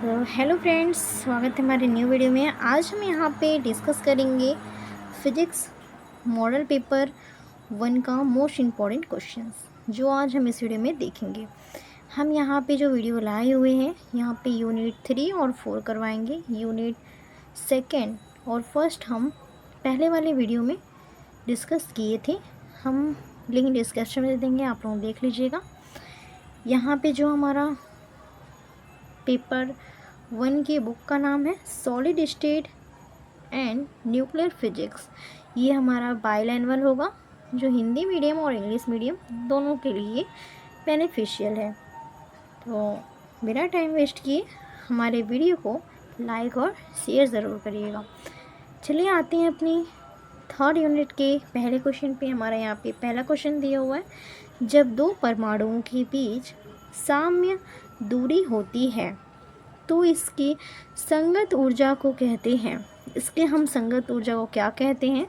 Hello friends, स्वागत है हमारे न्यू वीडियो में। आज हम यहाँ पे डिस्कस करेंगे फिजिक्स मॉडल पेपर 1 का मोस्ट इम्पॉर्टेंट क्वेश्चंस, जो आज हम इस वीडियो में देखेंगे। हम यहाँ पे जो वीडियो लाए हुए हैं, यहाँ पे यूनिट 3 और 4 करवाएंगे। यूनिट सेकेंड और फर्स्ट हम पहले वाले वीडियो में डिस्कस किए थे। हम लिंक डिस्क्रिप्शन में दे देंगे, आप लोग देख लीजिएगा। यहाँ पे जो हमारा पेपर 1 की बुक का नाम है solid state and nuclear physics. ये हमारा बाइलैंग्वेज होगा, जो हिंदी मीडियम और इंग्लिश मीडियम दोनों के लिए बेनिफिशियल है। तो बिना टाइम वेस्ट किए हमारे वीडियो को लाइक और शेयर ज़रूर करिएगा। चलिए आते हैं अपनी थर्ड यूनिट के पहले क्वेश्चन पे। हमारा यहाँ पे पहला क्वेश्चन दिया हुआ है, जब दो परमाणुओं के बीच साम्य दूरी होती है तो इसकी संगत ऊर्जा को कहते हैं। इसके हम संगत ऊर्जा को क्या कहते हैं?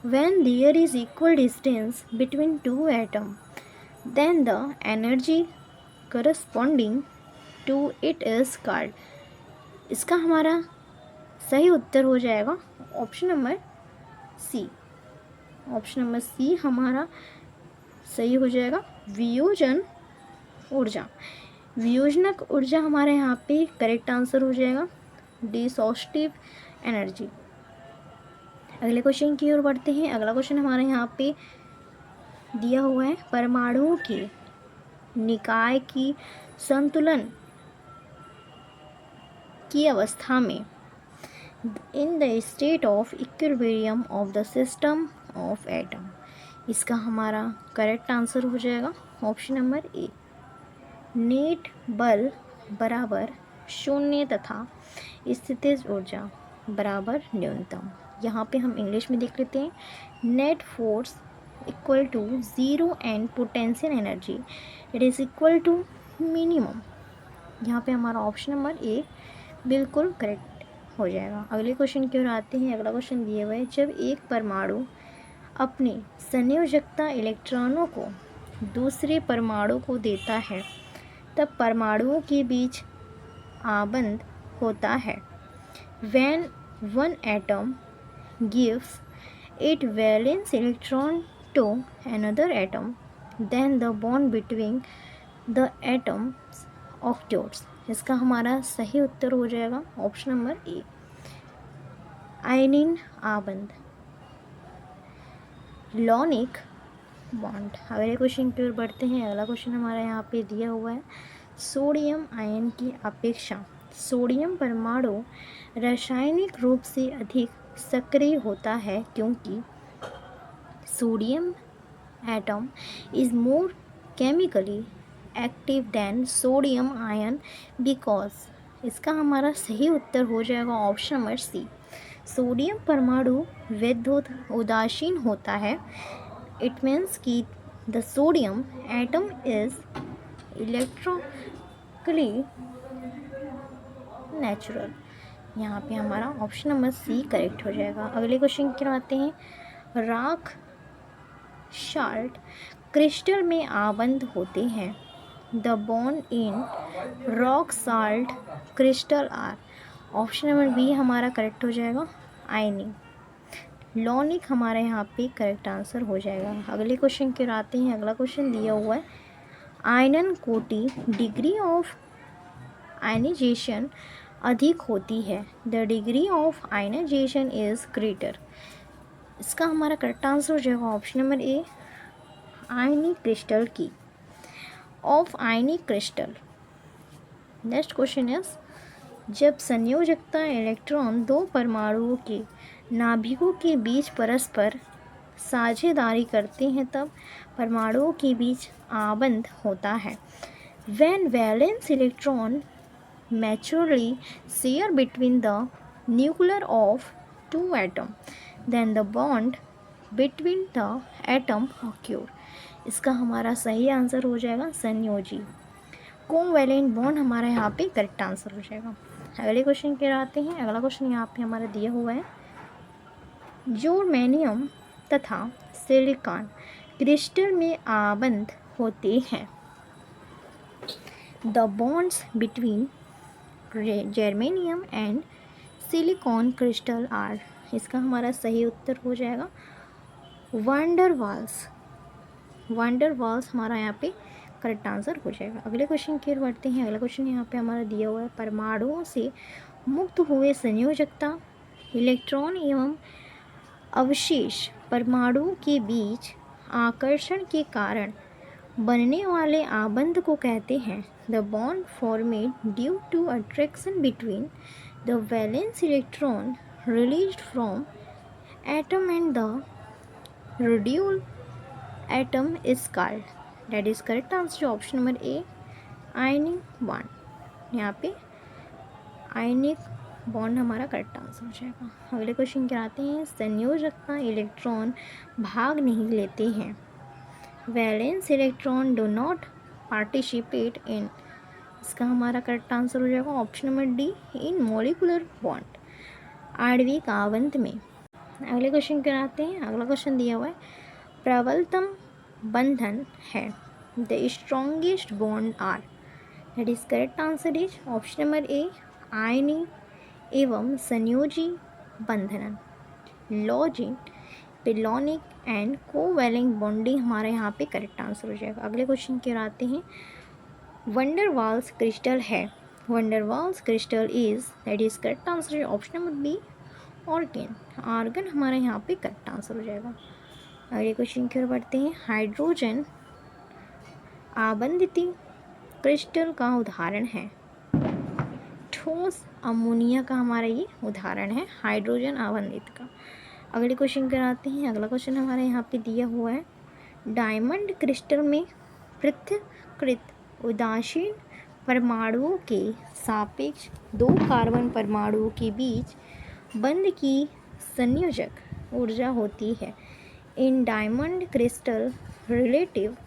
When there is equal distance between two atoms, then the energy corresponding to it is called। इसका हमारा सही उत्तर हो जाएगा option number C. Option number C हमारा सही हो जाएगा, वियोजन ऊर्जा। वियोजनक ऊर्जा हमारे यहाँ पे करेक्ट आंसर हो जाएगा, डिसोसिएटिव एनर्जी। अगले क्वेश्चन की ओर बढ़ते हैं। अगला क्वेश्चन हमारे यहाँ पे दिया हुआ है, परमाणुओं के निकाय की संतुलन की अवस्था में, in the state of equilibrium of the system of atom. इसका हमारा करेक्ट आंसर हो जाएगा ऑप्शन नंबर ए, नेट बल बराबर शून्य तथा स्थितिज ऊर्जा बराबर न्यूनतम। यहाँ पे हम इंग्लिश में देख लेते हैं, net force equal to 0 and potential energy it is equal to minimum. यहाँ पे हमारा ऑप्शन नंबर ए बिल्कुल करेक्ट हो जाएगा। अगले क्वेश्चन की ओर आते हैं। अगला क्वेश्चन दिए हुए है, जब एक परमाणु अपनी संयोजकता इलेक्ट्रॉनों को दूसरे परमाणु को देता है तब परमाणुओं के बीच आबंध होता है। When one atom gives its valence electron to another atom, then the bond between the atoms occurs। इसका हमारा सही उत्तर हो जाएगा ऑप्शन नंबर ए, आयनिन आबंध, लॉनिक बॉन्ड। अगले क्वेश्चन की ओर बढ़ते हैं। अगला क्वेश्चन हमारा यहाँ पे दिया हुआ है, सोडियम आयन की अपेक्षा सोडियम परमाणु रासायनिक रूप से अधिक सक्रिय होता है क्योंकि sodium atom is more chemically active than sodium ion because. इसका हमारा सही उत्तर हो जाएगा ऑप्शन नंबर सी, सोडियम परमाणु विद्युत उदासीन होता है। इट मीन्स कि the sodium atom is electrically natural. यहाँ पे हमारा ऑप्शन नंबर सी करेक्ट हो जाएगा। अगले क्वेश्चन की आते हैं, राख साल्ट क्रिस्टल में आबंध होते हैं। The bond in rock salt crystal are. Option number B हमारा करेक्ट हो जाएगा, आयनिक। लॉनिक हमारे यहाँ पे करेक्ट आंसर हो जाएगा। अगले क्वेश्चन की ओर आते हैं। अगला क्वेश्चन दिया हुआ है, आयनन कोटि डिग्री ऑफ आयनाइजेशन अधिक होती है। The degree of ionisation is greater. इसका हमारा करेक्ट आंसर हो जाएगा ऑप्शन नंबर ए, आयनिक क्रिस्टल की, of ionic crystal. Next question is, जब संयोजकता इलेक्ट्रॉन दो परमाणुओं के नाभिकों के बीच परस्पर साझेदारी करते हैं तब परमाणुओं के बीच आबंध होता है। When valence electron naturally share between the nucleus of two atoms, then the bond between the atom occur। इसका हमारा सही आंसर हो जाएगा संयोजी, कोवैलेंट बॉन्ड हमारा यहाँ पे करेक्ट आंसर हो जाएगा। अगले क्वेश्चन के आते हैं। अगला क्वेश्चन यहाँ पे हमारा दिया हुआ है, जर्मेनियम तथा सिलिकॉन क्रिस्टल में आबंध होते हैं। The bonds between germanium and silicon crystal are. इसका हमारा सही उत्तर हो जाएगा वंडरवाल्स। वंडरवाल्स हमारा यहाँ पे करेक्ट आंसर हो जाएगा। अगले क्वेश्चन की ओर बढ़ते हैं। अगला क्वेश्चन यहाँ पे हमारा दिया हुआ है, परमाणुओं से मुक्त हुए संयोजकता इलेक्ट्रॉन एवं अवशेष परमाणु के बीच आकर्षण के कारण बनने वाले आबंध को कहते हैं। The bond formed due to attraction between the valence electron released from atom and the radial atom is called. That is correct answer option number A ionic bond. यहाँ पे आयनिक बॉन्ड हमारा करेक्ट आंसर हो जाएगा। अगले question क्या आते हैं, संयोजकता electron भाग नहीं लेते हैं। Valence electron do not participate in. इसका हमारा करेक्ट आंसर हो जाएगा ऑप्शन नंबर डी इन मॉलिकुलर बॉन्ड, आणविक आबंध में। अगले क्वेश्चन क्या आते हैं। अगला क्वेश्चन दिया हुआ है, प्रबलतम बंधन है। The strongest bond are. That is correct answer is option number A ionic एवं संयोजी बंधन, लॉजिन पिलोनिक एंड कोवैलेंट बॉन्डिंग हमारे यहाँ पे करेक्ट आंसर हो जाएगा। अगले क्वेश्चन की ओर आते हैं, वंडरवाल्स क्रिस्टल है। Van der Waals crystal is, that is correct answer option number b argon. Argon हमारे यहाँ पे करेक्ट आंसर हो जाएगा। अगले क्वेश्चन की ओर बढ़ते हैं, हाइड्रोजन आबंधित क्रिस्टल का उदाहरण है। ठोस अमोनिया का हमारा ये उदाहरण है हाइड्रोजन आबंधित का। अगले क्वेश्चन कराते हैं। अगला क्वेश्चन हमारे यहाँ पे दिया हुआ है, डायमंड क्रिस्टल में पृथक्कृत उदासीन परमाणुओं के सापेक्ष दो कार्बन परमाणुओं के बीच बंध की संयोजक ऊर्जा होती है। In diamond crystal relative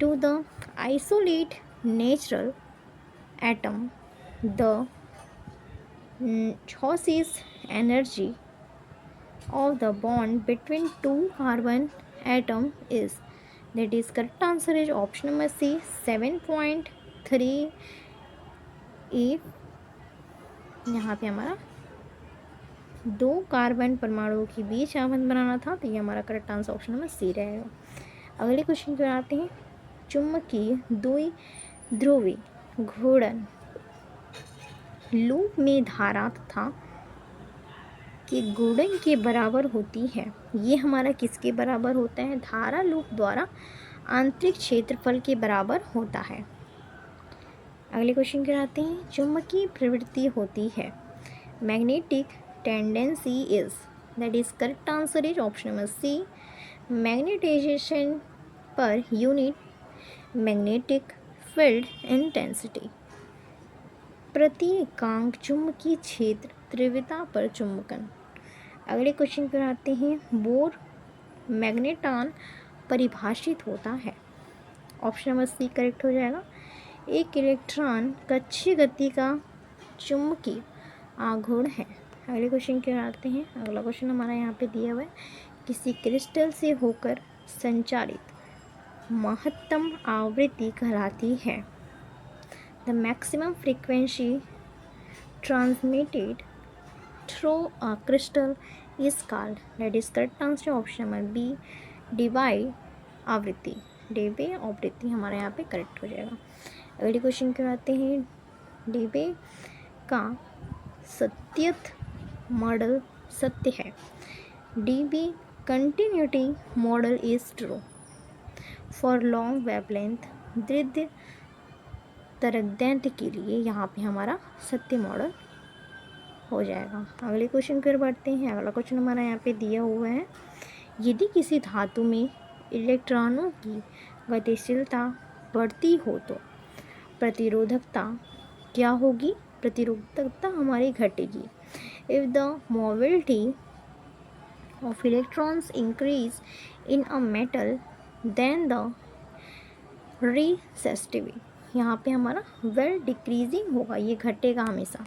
to the isolate natural atom the choices energy of the bond between two carbon atom is, that is correct answer is option number C 7.3 ए। यहाँ पे हमारा दो कार्बन परमाणुओं के बीच आबंध बनाना था, तो ये हमारा correct answer option number C रहेगा। अगले क्वेश्चन पे आते हैं, चुंबकीय द्विध्रुवी घूर्णन लूप में धारा तथा के घूर्णन के बराबर होती है। ये हमारा किसके बराबर होता है, धारा लूप द्वारा आंतरिक क्षेत्रफल के बराबर होता है। अगले क्वेश्चन के आते हैं, चुंबकीय प्रवृत्ति होती है। Magnetic tendency is, that is correct answer is option number C magnetization per unit magnetic field intensity. प्रति एकांक चुंबकीय क्षेत्र तीव्रता पर चुंबकन। अगले क्वेश्चन पर आते हैं, बोर मैग्नेटॉन परिभाषित होता है। ऑप्शन नंबर सी करेक्ट हो जाएगा। एक इलेक्ट्रॉन कक्षीय गति का चुंबकीय आघूर्ण है। अगले क्वेश्चन की ओर आते हैं। अगला क्वेश्चन हमारा यहाँ पे दिया हुआ है, किसी क्रिस्टल से होकर संचारित महत्तम आवृत्ति कहलाती है। The maximum frequency transmitted through a crystal is called, that is correct answer option number B Debye आवृत्ति। डेबे आवृत्ति हमारे यहाँ पे करेक्ट हो जाएगा। अगले क्वेश्चन के आते हैं, डेबे का सत्यथ मॉडल सत्य है। DB continuity model is true for long wavelength दीर्घ तरंगदैर्घ्य के लिए यहाँ पे हमारा सत्य मॉडल हो जाएगा। अगले क्वेश्चन की ओर बढ़ते हैं। अगला क्वेश्चन हमारा यहाँ पे दिया हुआ है, यदि किसी धातु में इलेक्ट्रॉनों की गतिशीलता बढ़ती हो तो प्रतिरोधकता क्या होगी, प्रतिरोधकता हमारी घटेगी। If the mobility of electrons increase in a metal then the resistivity, यहाँ पे हमारा वेल डिक्रीजिंग होगा, ये घटेगा हमेशा।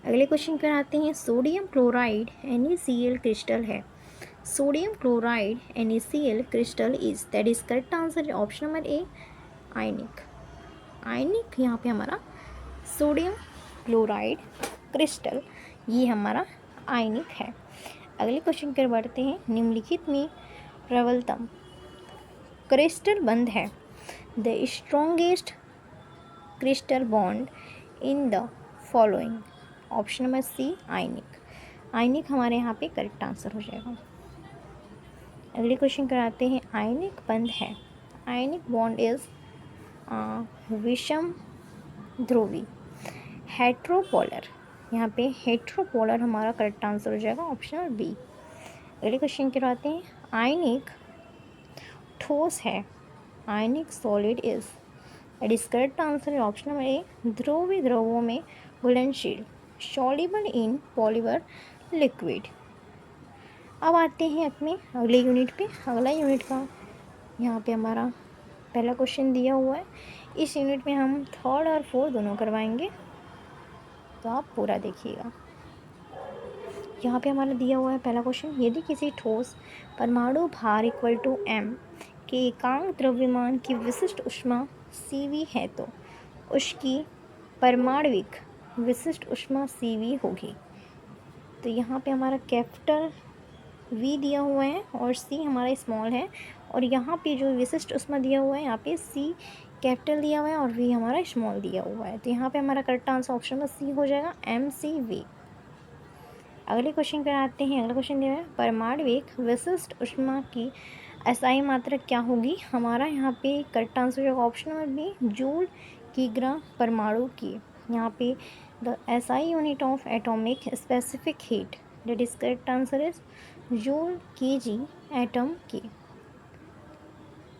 अगले क्वेश्चन पर आते हैं, सोडियम क्लोराइड NaCl क्रिस्टल है। Sodium chloride NaCl crystal is, that is correct answer option number A ionic. Ionic यहाँ पे हमारा सोडियम क्लोराइड, क्रिस्टल, ये हमारा आयनिक है। अगले क्वेश्चन की ओर बढ़ते हैं। निम्नलिखित में प्रबलतम क्रिस्टल बंध है। The strongest crystal bond in the following. Option number c ionic. Ionic हमारे यहाँ पे करेक्ट आंसर हो जाएगा। अगले क्वेश्चन कराते हैं। आयनिक बंध है। आयनिक बॉन्ड इज विषम ध्रुवी, हेट्रोपोलर। यहाँ पे हेट्रोपोलर हमारा करेक्ट आंसर हो जाएगा, ऑप्शन नंबर बी। अगले क्वेश्चन कराते हैं। आयनिक ठोस है। आयनिक सॉलिड इज। इसका करेक्ट आंसर है ऑप्शन नंबर ए, ध्रुवीय द्रवों में घुलनशील, सॉल्युबल इन पॉलीमर लिक्विड। अब आते हैं अपने अगले यूनिट पे। अगला यूनिट का यहाँ पे हमारा पहला क्वेश्चन दिया हुआ है। इस यूनिट में हम थर्ड और फोर्थ दोनों करवाएंगे, तो आप पूरा देखिएगा। यहाँ पे हमारा दिया हुआ है पहला क्वेश्चन। यदि किसी ठोस परमाणु भार इक्वल टू m के एकांक द्रव्यमान की विशिष्ट ऊष्मा Cv है तो उसकी परमाणविक विशिष्ट ऊष्मा Cv होगी। तो यहाँ पे हमारा कैपिटल V दिया हुआ है और C हमारा स्मॉल है, और यहाँ पे जो विशिष्ट ऊष्मा दिया हुआ है यहाँ पे C कैपिटल दिया हुआ है और V हमारा स्मॉल दिया हुआ है। तो यहाँ पे हमारा करेक्ट आंसर ऑप्शन में C हो जाएगा, MCV। अगले क्वेश्चन पर आते हैं। अगला क्वेश्चन दिया है परमाणविक विशिष्ट ऊष्मा की एसआई मात्रा क्या होगी। हमारा यहाँ पे करेक्ट आंसर हो जाएगा ऑप्शन नंबर बी, जूल किग्रा परमाणु की। यहाँ पे the SI unit of atomic specific heat, that is correct answer is joule KG atom की।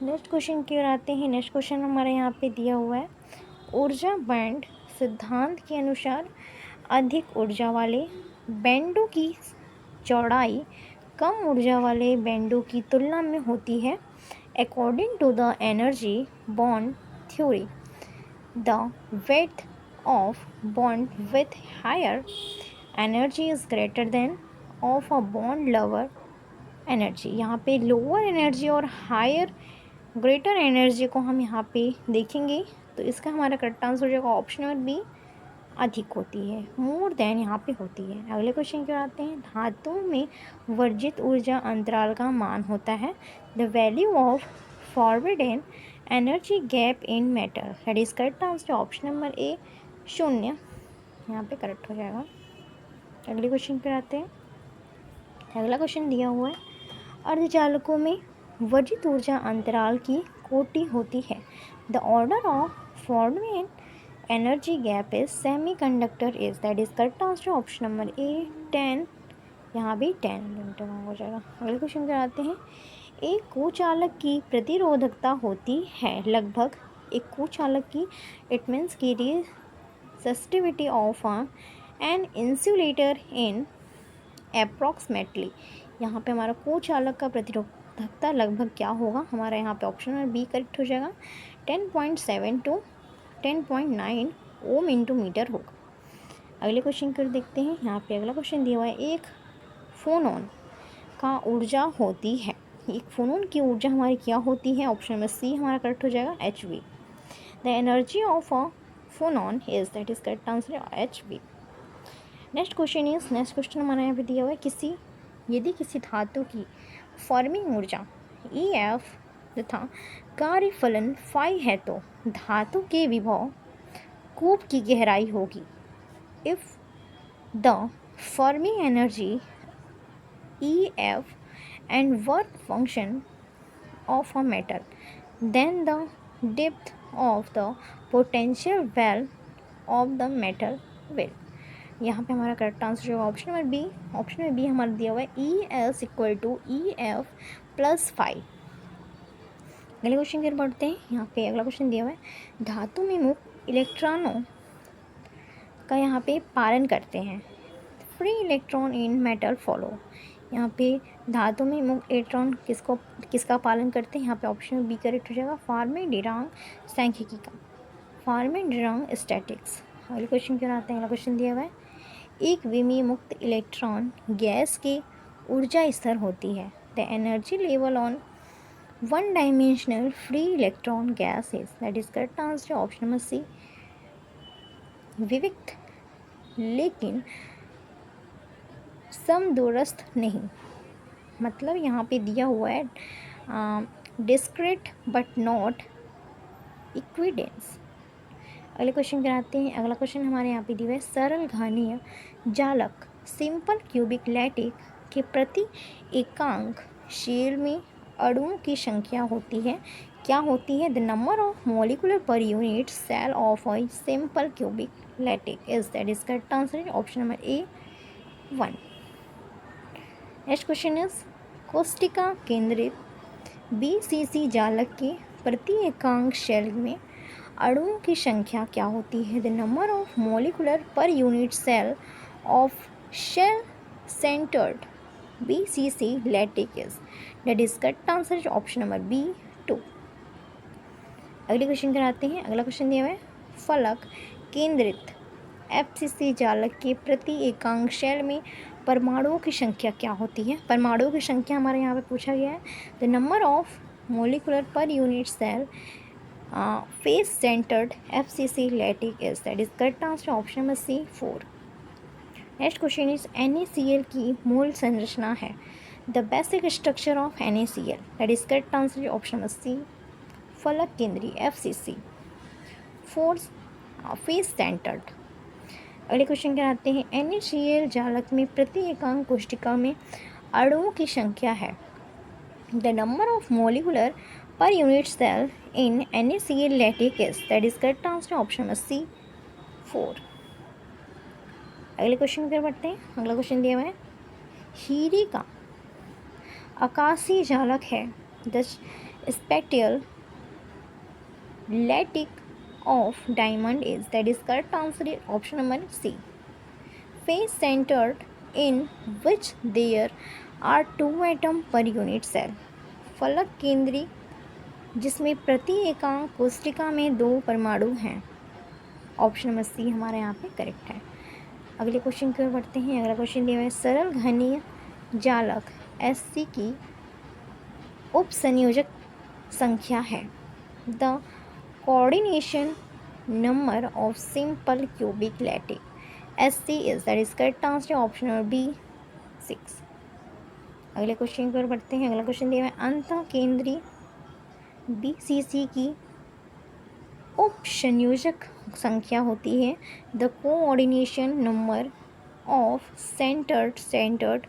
नेक्स्ट क्वेश्चन की ओर आते हैं। नेक्स्ट क्वेश्चन हमारे यहाँ पे दिया हुआ है। ऊर्जा बैंड सिद्धांत के अनुसार अधिक ऊर्जा वाले बैंडों की चौड़ाई कम ऊर्जा वाले बैंडों की तुलना में होती है। According to the energy bond theory, the width of bond with higher energy is greater than of a bond lower energy. यहाँ पे लोअर एनर्जी और हायर ग्रेटर एनर्जी को हम यहाँ पे देखेंगे, तो इसका हमारा करेक्ट आंसर हो जाएगा ऑप्शन नंबर बी, अधिक होती है, मोर देन यहाँ पे होती है। अगले क्वेश्चन की ओर आते हैं। धातुओं में वर्जित ऊर्जा अंतराल का मान होता है। The value of forbidden energy gap in metal, that is correct answer option number a, 0 यहाँ पे करेक्ट हो जाएगा। अगले क्वेश्चन पर आते हैं। अगला क्वेश्चन दिया हुआ है। अर्धचालकों में वर्जित ऊर्जा अंतराल की कोटि होती है। The order of forbidden energy gap is semiconductor is, that is correct answer option number a, 10। यहाँ भी 10 मिनट हो जाएगा। अगले क्वेश्चन पर आते हैं। एक कुचालक की प्रतिरोधकता होती है लगभग, एक कुचालक की, इट मीन्स की resistivity of an insulator in approximately. यहाँ पे हमारा कुचालक का प्रतिरोधकता लगभग क्या होगा। हमारा यहाँ पे ऑप्शन नंबर बी करेक्ट हो जाएगा, 10.7 टू 10.9 ओम इंटू मीटर होगा। अगले क्वेश्चन कर देखते हैं। यहाँ पे अगला क्वेश्चन दिया हुआ है। एक फोनॉन का ऊर्जा होती है, एक फोनॉन की ऊर्जा हमारी क्या होती है। ऑप्शन नंबर सी हमारा करेक्ट हो जाएगा, HV। The energy of a phonon is, that is correct answer HV। Next question हमारा यहाँ पे दिया हुआ है। यदि किसी धातु की फॉर्मिंग ऊर्जा EF तथा कार्यफलन फाई है तो धातु के विभव कूप की गहराई होगी। If the forming energy EF and work function of a metal, then the depth of the potential valve of the metal will। यहाँ पे हमारा करेक्ट आंसर होगा option number B. Option number B हमारा दिया हुआ है ES equal to EF plus 5। अगले question की ओर बढ़ते हैं। यहाँ पे अगला क्वेश्चन दिया हुआ है। धातु में मुक्त इलेक्ट्रॉनों का यहाँ पे पालन करते हैं। Free electron in metal follow. यहाँ पे धातु में मुक्त इलेक्ट्रॉन किसका पालन करते हैं। यहाँ पे ऑप्शन बी करेक्ट हो जाएगा, फार्मी-डिरांग सांख्यिकी का, फार्मी-डिरांग स्टैटिक्स। अगले क्वेश्चन की ओर आते हैं। अगला क्वेश्चन दिया हुआ है। एक विमीय मुक्त इलेक्ट्रॉन गैस की ऊर्जा स्तर होती है। The energy level on one dimensional free electron gas is, that is correct answer option number c, विविक्त लेकिन समदूरस्थ नहीं। मतलब यहाँ पे दिया हुआ है डिस्क्रीट बट नॉट इक्विडेंस। अगले क्वेश्चन कराते हैं। अगला क्वेश्चन हमारे यहाँ पे दिया है सरल घानीय जालक सिंपल क्यूबिक लैटिक के प्रति एकांक शेल में अणुओं की संख्या होती है, क्या होती है? The number of molecular per unit cell of a simple cubic lattice is that is correct answer option number a 1। Next question is कोष्टिका केंद्रित बीसीसी जालक के प्रति एकांक शेल में अणुओं की संख्या क्या होती है? The number of molecular per unit cell of shell centred BCC lattice is that is correct answer option number B 2। अगले क्वेश्चन कराते हैं। अगला क्वेश्चन दिया हुआ है फलक केंद्रित FCC जालक के प्रति एकांक शेल में परमाणुओं की संख्या क्या होती है? परमाणुओं की संख्या हमारे यहाँ पे पूछा गया है। The number of molecular per unit cell face centred FCC lattice is that is correct answer option number C 4। Next question is NaCl की मूल संरचना है। The basic structure of NaCl that is correct answer option number सी फलक केंद्री FCC force face centred. अगले question कराते हैं। NaCl जालक में प्रति एकांक कोशिका में अणुओं की संख्या है। The number of molecular per unit cell in NaCl lattice is that is correct answer option number C 4। अगले क्वेश्चन पर बढ़ते हैं। अगला क्वेश्चन दिया हुआ है हीरे का आकाशीय जालक है। The spectral lattice of diamond is that is correct answer option number C face centred in which there are 2 atom per unit cell फलक केंद्री जिसमें प्रति एकांक कोशिका में 2 परमाणु हैं। ऑप्शन नंबर सी हमारे यहाँ पे करेक्ट है। अगले क्वेश्चन की ओर बढ़ते हैं। अगला क्वेश्चन दिया हुआ है सरल घनीय जालक SC की उप संयोजक संख्या है। The coordination number of simple cubic lattice SC is that is correct answer option number B 6। अगले क्वेश्चन की ओर बढ़ते हैं। अगला क्वेश्चन दिया हुआ है अंतः केंद्रीय BCC की उप संयोजक संख्या होती है। The coordination number of centred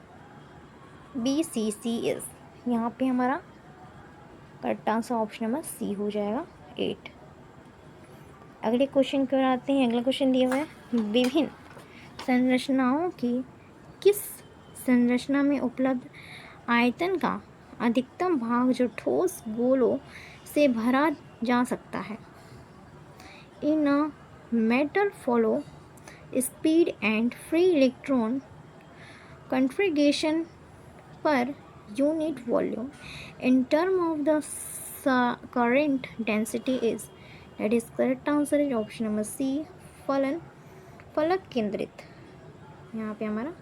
BCC is यहाँ पे हमारा correct answer option number C हो जाएगा 8। अगले क्वेश्चन की ओर आते हैं। अगला क्वेश्चन दिया हुआ है विभिन्न संरचनाओं की किस संरचना में उपलब्ध आयतन का अधिकतम भाग जो ठोस गोलों से भरा जा सकता है? In a metal follow speed and free electron configuration per unit volume in term of the current density is that is correct answer is option number सी फलक केंद्रित यहाँ पे हमारा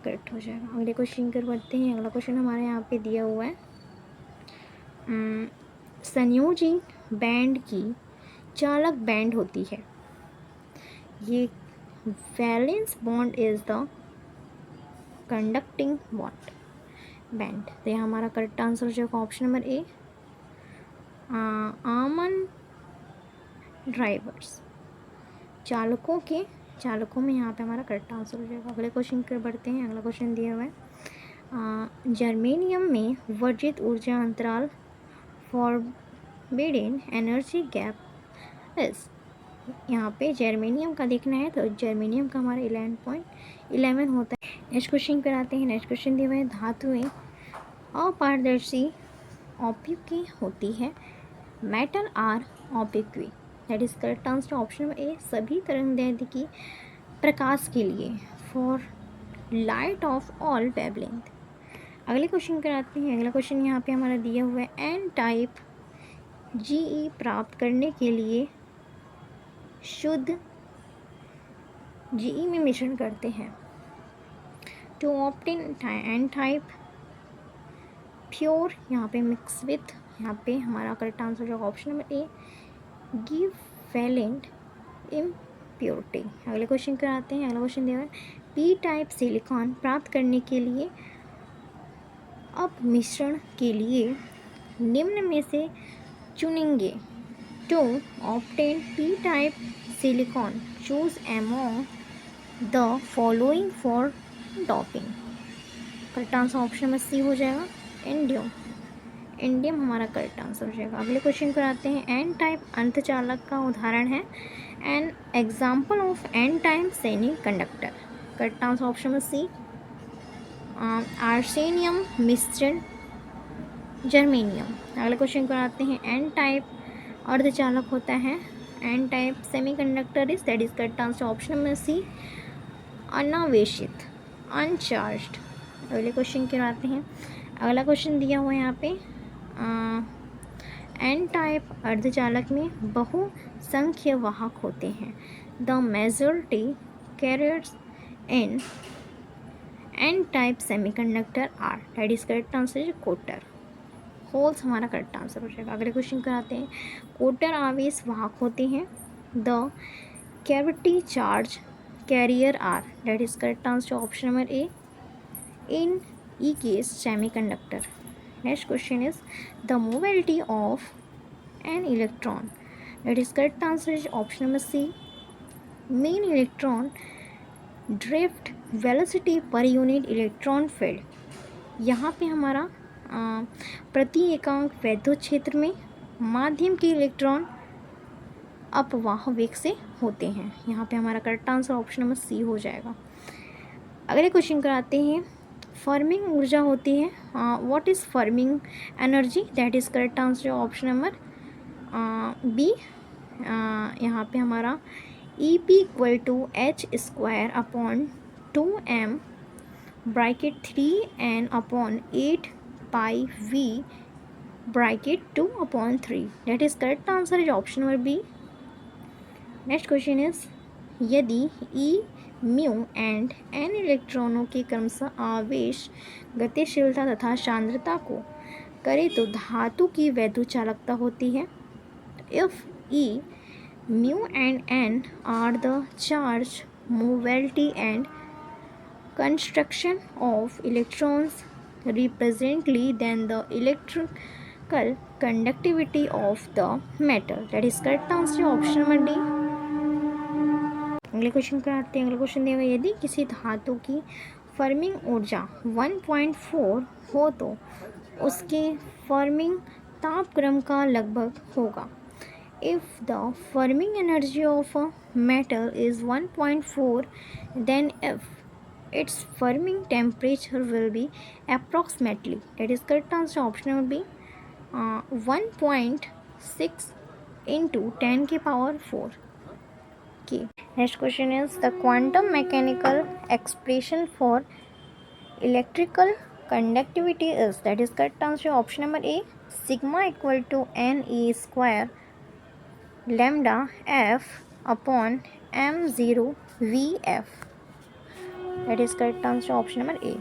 करेक्ट हो जाएगा। अगले क्वेश्चन कर बढ़ते हैं। अगला क्वेश्चन हमारे यहाँ पे दिया हुआ है संयोजी बैंड की चालक बैंड होती है। ये valence bond is the conducting bond band. तो यहाँ हमारा करेक्ट आंसर हो जाएगा ऑप्शन नंबर ए आमन ड्राइवर्स चालकों में यहाँ पे हमारा करेक्ट आंसर हो जाएगा। अगले क्वेश्चन पर बढ़ते हैं। अगला क्वेश्चन दिया हुआ है जर्मेनियम में वर्जित ऊर्जा अंतराल फॉरबिडेन एनर्जी गैप इस यहाँ पे जर्मेनियम का देखना है तो जर्मेनियम का हमारा 11.11 होता है। नेक्स्ट क्वेश्चन पर आते हैं। नेक्स्ट क्वेश्चन दिया हुआ है धातुएं अपारदर्शी ऑप्टिकी होती है। Metal are optically that is correct answer option number a सभी तरंगदैर्ध्य प्रकाश के लिए for light of all wavelength. अगले क्वेश्चन कराते हैं। अगला क्वेश्चन यहाँ पे हमारा दिया हुआ है एन टाइप GE प्राप्त करने के लिए शुद्ध GE में मिश्रण करते हैं। To obtain N type pure यहाँ पे मिक्स विथ यहाँ पे हमारा करेक्ट आंसर होगा option number A give valent purity. अगले क्वेश्चन पर आते हैं। अगला क्वेश्चन दिया है पी टाइप सिलिकॉन प्राप्त करने के लिए अब मिश्रण के लिए निम्न में से चुनेंगे। To obtain P type silicon choose among the following for doping. Correct answer option में सी हो जाएगा, इंडियम। इंडियम हमारा करेक्ट आंसर हो जाएगा। अगले क्वेश्चन पर आते हैं। एन टाइप अर्धचालक का उदाहरण है an example of N type semi conductor. Correct answer option में सी, आर्सेनियम मिश्रण जर्मेनियम। अगले क्वेश्चन पर आते हैं। एन टाइप अर्धचालक होता है N type semiconductor is, that is correct answer option में सी, अनावेशित अनचार्ज्ड। अगले क्वेश्चन पर आते हैं। अगला क्वेश्चन दिया हुआ है यहाँ पे एन टाइप अर्धचालक में बहुसंख्य वाहक होते हैं। The majority carriers in N type semiconductor are, that is correct answer कोटर। होल्स हमारा करेक्ट आंसर हो जाएगा। अगले क्वेश्चन पर आते हैं। कोटर आवेश वाहक होते हैं। The cavity charge carrier are, that is correct answer option number A, in E case semiconductor. Next question is the mobility of an electron, that is correct answer is option number C, mean electron drift velocity per unit electron field. यहाँ पे हमारा प्रति एकांक वैद्युत क्षेत्र में माध्यम के इलेक्ट्रॉन अपवाह वेग से होते हैं। यहाँ पे हमारा correct answer option number C हो जाएगा। अगले क्वेश्चन पर आते हैं। फर्मिंग ऊर्जा होती है, what is Fermi energy, that is correct answer option number B. यहाँ पे हमारा E P equal to H square upon 2m bracket 3n upon 8 pi v bracket 2/3, that is correct answer is option number B. Next question is यदि E mu and N इलेक्ट्रॉनों के क्रमशः आवेश गतिशीलता तथा सांद्रता को करें तो धातु की वैद्युत चालकता होती है। If E mu and N are the charge mobility and construction of electrons represently then the electrical conductivity of the metal, that is correct answer option number D। अगले क्वेश्चन पर आते हैं। अगला क्वेश्चन देगा यदि किसी धातु की फर्मिंग ऊर्जा 1.4 हो तो उसके फर्मिंग तापक्रम का लगभग होगा। If the Fermi energy of a metal is 1.4 then if its firming temperature will be approximately, that is correct answer option will be 1.6 into 10 की power 4 की। Next question is the quantum mechanical expression for electrical conductivity is, that is correct answer option number A, sigma equal to NE square lambda F upon M0 VF, that is correct answer option number A।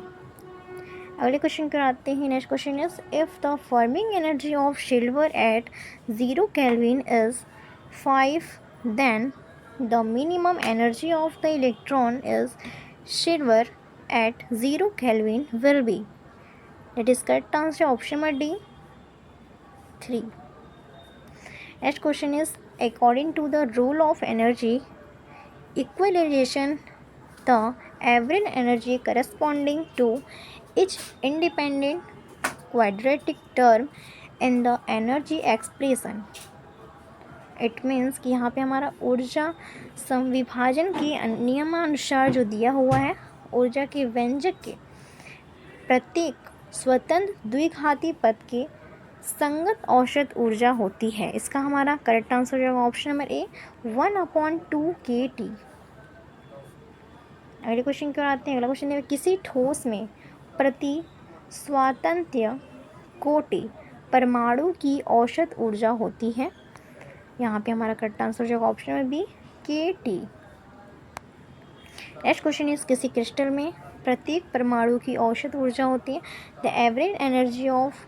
अगले question पर आते हैं। Next question is if the Fermi energy of silver at 0 kelvin is 5 then the minimum energy of the electron is silver at 0 kelvin will be, that is correct answer option number D 3। Next question is according to the rule of energy equalization the average energy corresponding to each independent quadratic term in the energy expression, it means कि यहाँ पे हमारा ऊर्जा संविभाजन के नियमानुसार जो दिया हुआ है ऊर्जा के व्यंजक के प्रत्येक स्वतंत्र द्विघाती पद के संगत औसत ऊर्जा होती है। इसका हमारा करेक्ट आंसर हो जाएगा ऑप्शन नंबर ए 1/2 kT। अगले क्वेश्चन की ओर आते हैं। अगला क्वेश्चन है किसी ठोस में प्रति स्वातंत्र्य कोटि परमाणु की औसत ऊर्जा होती है। यहाँ पे हमारा करेक्ट आंसर हो जाएगा option number B kT। Next question is किसी क्रिस्टल में प्रत्येक परमाणु की औसत ऊर्जा होती है। The average energy of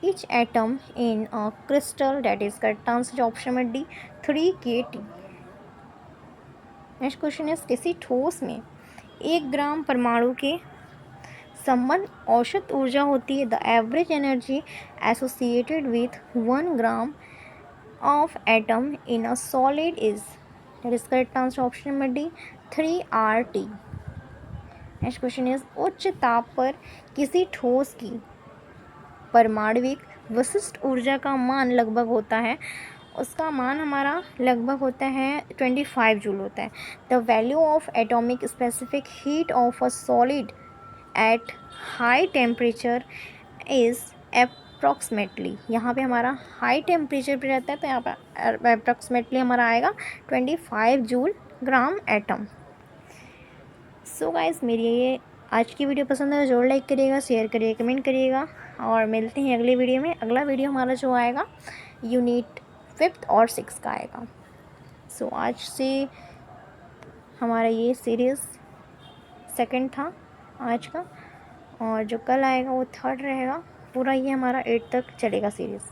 each atom in a crystal, that is correct answer option number D 3 kT। Next question is किसी ठोस में 1 ग्राम परमाणु के संबंध औसत ऊर्जा होती है। The average energy associated with 1 gram of atom in a solid is, that is correct answer option number D 3 RT। Next question is उच्च ताप पर किसी ठोस की परमाणविक विशिष्ट ऊर्जा का मान लगभग होता है, उसका मान हमारा लगभग होता है 25 जूल होता है। The value of atomic specific heat of a solid at high temperature is approximately, यहाँ पे हमारा हाई टेम्परेचर पे रहता है तो यहाँ पर अप्रॉक्सीमेटली हमारा आएगा 25 joule gram atom. So guys, मेरी ये आज की वीडियो पसंद है तो जरूर लाइक करिएगा, शेयर करिएगा, कमेंट करिएगा और मिलते हैं अगले वीडियो में। अगला वीडियो हमारा जो आएगा यूनिट 5th और 6th का आएगा। सो आज से हमारा ये सीरीज़ 2nd था आज का, और जो कल आएगा वो 3rd रहेगा। पूरा ये हमारा 8 तक चलेगा सीरीज़।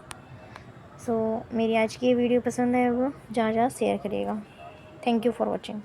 सो मेरी आज की ये वीडियो पसंद है वो जहाँ शेयर करिएगा। Thank you for watching.